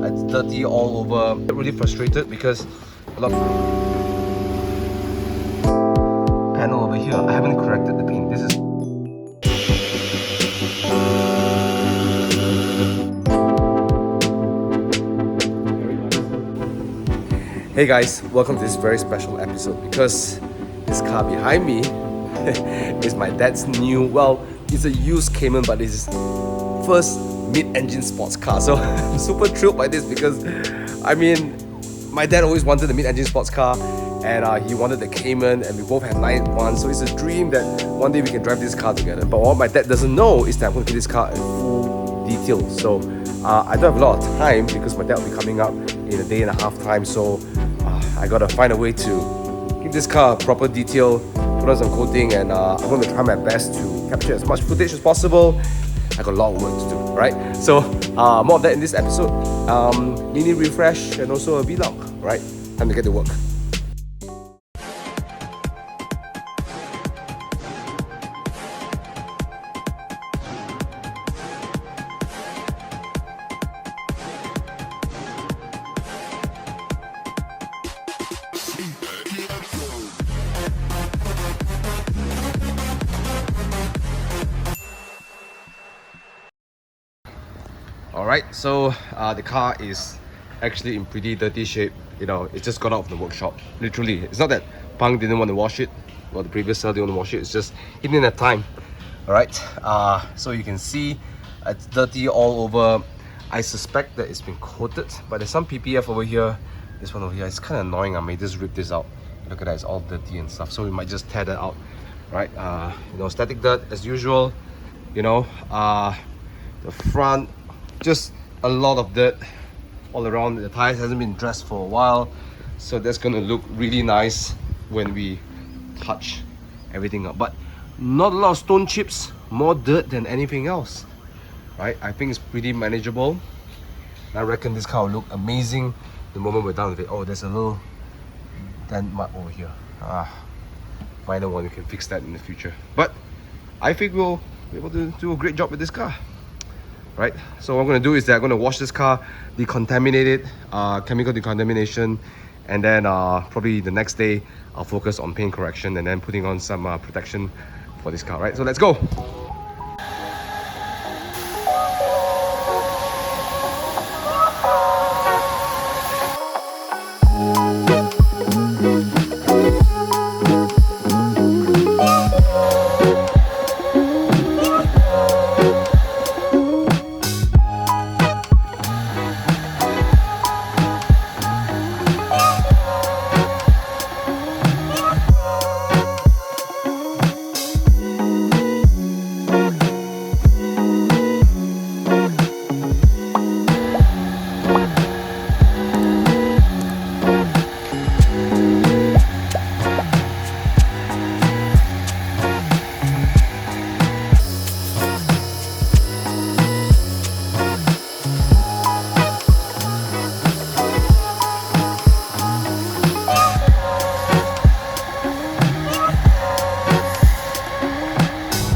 it's dirty all over. I get really frustrated because a lot of panel over here, I haven't corrected the paint. This is Hey guys, welcome to this very special episode because this car behind me is my dad's new, well, it's a used Cayman, but it's his first mid-engine sports car. So I'm super thrilled by this because, I mean, my dad always wanted a mid-engine sports car and he wanted the Cayman, and we both had 911, so it's a dream that one day we can drive this car together. But what my dad doesn't know is that I'm going to give this car a full detail. So I don't have a lot of time because my dad will be coming up in a day and a half time, so I gotta find a way to give this car a proper detail, put on some coating, and I'm going to try my best to capture as much footage as possible. I got a lot of work to do, right? So more of that in this episode. Mini refresh and also a vlog, right? Time to get to work. Alright, so the car is actually in pretty dirty shape. You know, it just got out of the workshop. Literally, it's not that Pang didn't want to wash it, or the previous seller didn't want to wash it, it's just he didn't have time. Alright, so you can see it's dirty all over. I suspect that it's been coated, but there's some PPF over here. This one over here, it's kind of annoying. I may just rip this out. Look at that, it's all dirty and stuff, so we might just tear that out. Right, you know, static dirt as usual. You know, the front, just a lot of dirt all around. The tires hasn't been dressed for a while, so that's gonna look really nice when we touch everything up. But not a lot of stone chips, more dirt than anything else, right? I think it's pretty manageable. I reckon this car will look amazing the moment we're done with it. Oh, there's a little dent mark over here. Minor one, we can fix that in the future. But I think we'll be able to do a great job with this car. Right, so what I'm going to do is that I'm going to wash this car, decontaminate it, chemical decontamination, and then probably the next day I'll focus on paint correction and then putting on some protection for this car. Right, so let's go.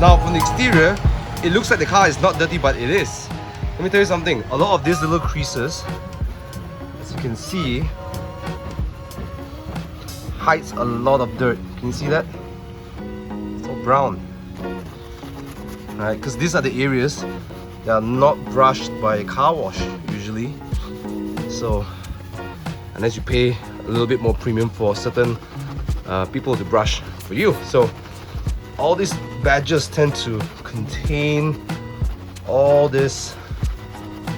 Now from the exterior, it looks like the car is not dirty, but it is. Let me tell you something, a lot of these little creases, as you can see, hides a lot of dirt. Can you see that? It's all brown. Right, because these are the areas that are not brushed by a car wash usually. So, unless you pay a little bit more premium for certain people to brush for you. So, all these badges tend to contain all this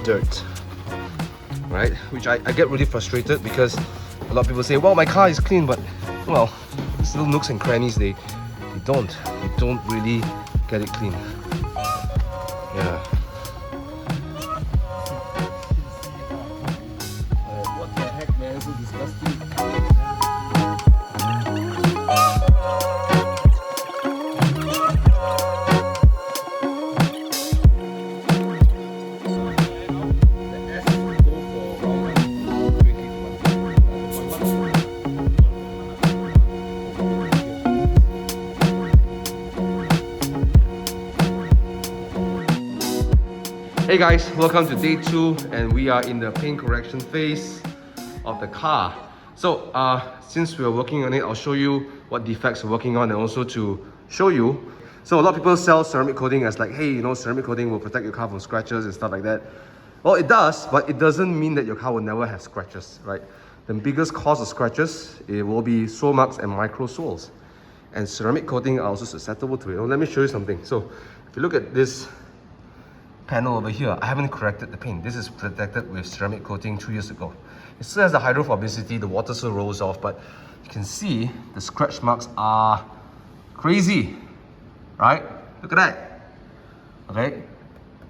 dirt, right? Which I get really frustrated because a lot of people say, well, my car is clean, but well, these little nooks and crannies, they don't really get it clean. Yeah. What the heck, man? So disgusting. Hey guys, welcome to day 2 and we are in the paint correction phase of the car. So since we're working on it, I'll show you what defects we're working on and also to show you. So a lot of people sell ceramic coating as like, hey, you know, ceramic coating will protect your car from scratches and stuff like that. Well, it does, but it doesn't mean that your car will never have scratches, right? The biggest cause of scratches, it will be sole marks and micro soles. And ceramic coating are also susceptible to it. Well, let me show you something. So if you look at this panel over here, I haven't corrected the paint. This is protected with ceramic coating 2 years ago. It still has the hydrophobicity, the water still rolls off, but you can see the scratch marks are crazy, right? Look at that. Okay,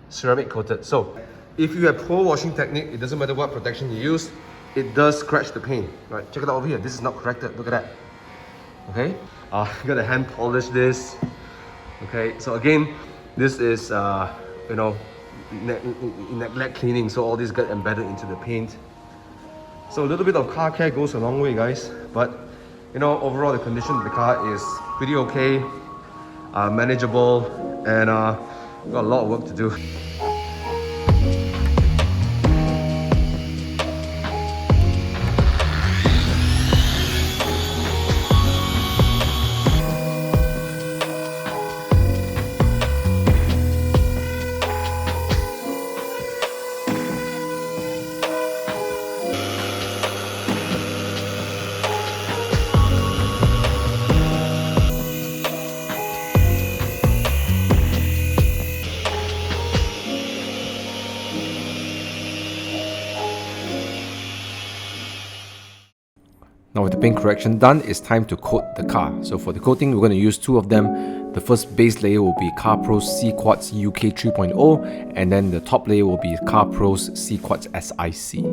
ceramic coated. So if you have poor washing technique, it doesn't matter what protection you use, it does scratch the paint, right? Check it out over here. This is not corrected. Look at that. Okay, you gotta hand polish this. Okay, so again, this is you know, neglect cleaning, so all these get embedded into the paint. So a little bit of car care goes a long way, guys. But you know, overall the condition of the car is pretty okay, manageable, and got a lot of work to do. Now with the paint correction done, it's time to coat the car. So for the coating, we're going to use 2 of them. The first base layer will be CarPro's C-Quartz UK 3.0, and then the top layer will be CarPro's C-Quartz SIC.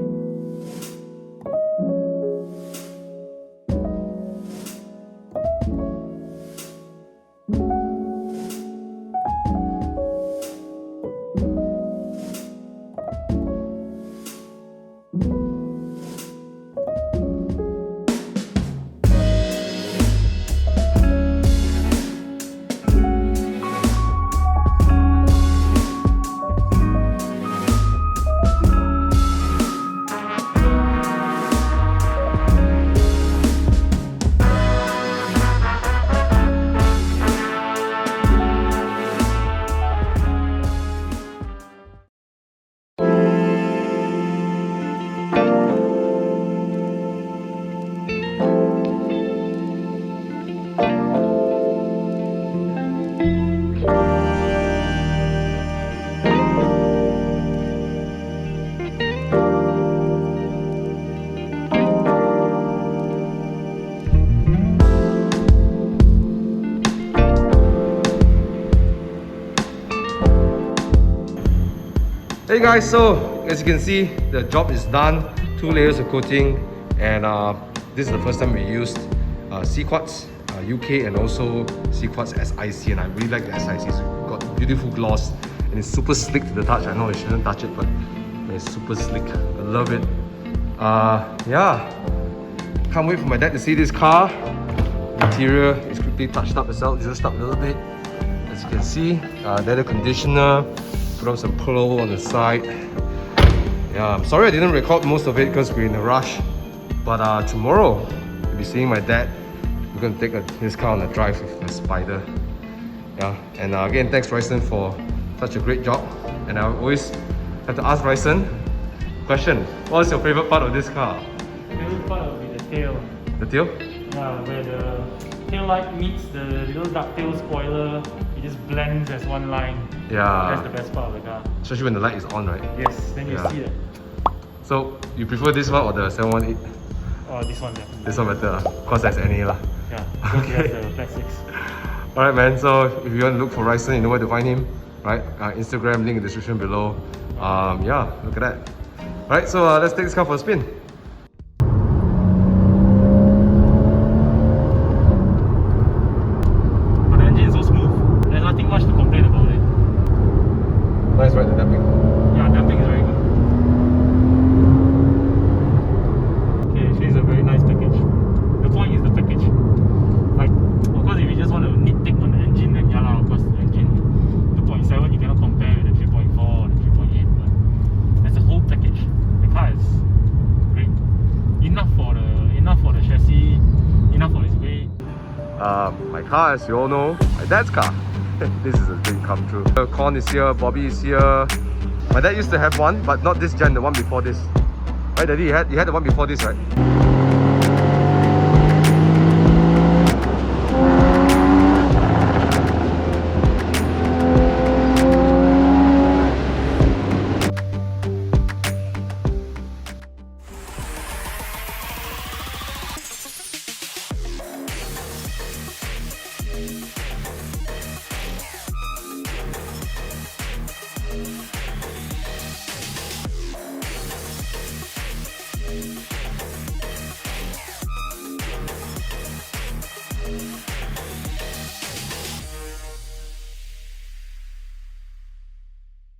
Hey guys, so as you can see, the job is done. 2 layers of coating, and this is the first time we used C-Quartz UK and also C-Quartz SIC, and I really like the SIC. It's got beautiful gloss and it's super slick to the touch. I know I shouldn't touch it, but it's super slick. I love it. Yeah, can't wait for my dad to see this car. Interior is quickly touched up as well, just up a little bit. As you can see, leather conditioner. Put on some pillow on the side. Yeah, I'm sorry I didn't record most of it because we're in a rush. But tomorrow, you'll be seeing my dad. We're going to take his car on a drive with the Spider. Yeah, and again, thanks Ryson for such a great job. And I always have to ask Ryson, question, what's your favorite part of this car? The favorite part will be the tail. The tail? Yeah, where the tail light meets the little ducktail spoiler, it just blends as one line. Yeah. That's the best part of the car. Especially when the light is on, right? Yes, then you see that. So, you prefer this one or the 718? Oh, this one definitely. This one better, cause there's any lah. Yeah, because Okay. it has the flat 6. Alright man, so if you want to look for Ryson, you know where to find him, right? Instagram, link in the description below. Yeah, look at that. Alright, so let's take this car for a spin. But the engine is so smooth, there's nothing much to complain about it. Nice, right? The damping. Yeah, damping is very good. Okay, actually it's a very nice package. The point is the package. Like, of course if you just want to nitpick on the engine, then yeah lah, of course the engine 2.7 you cannot compare with the 3.4 or the 3.8. car, as you all know, my dad's car. This is a dream come true. Con is here, Bobby is here. My dad used to have one, but not this gen, the one before this. Right, Daddy? You had the one before this, right?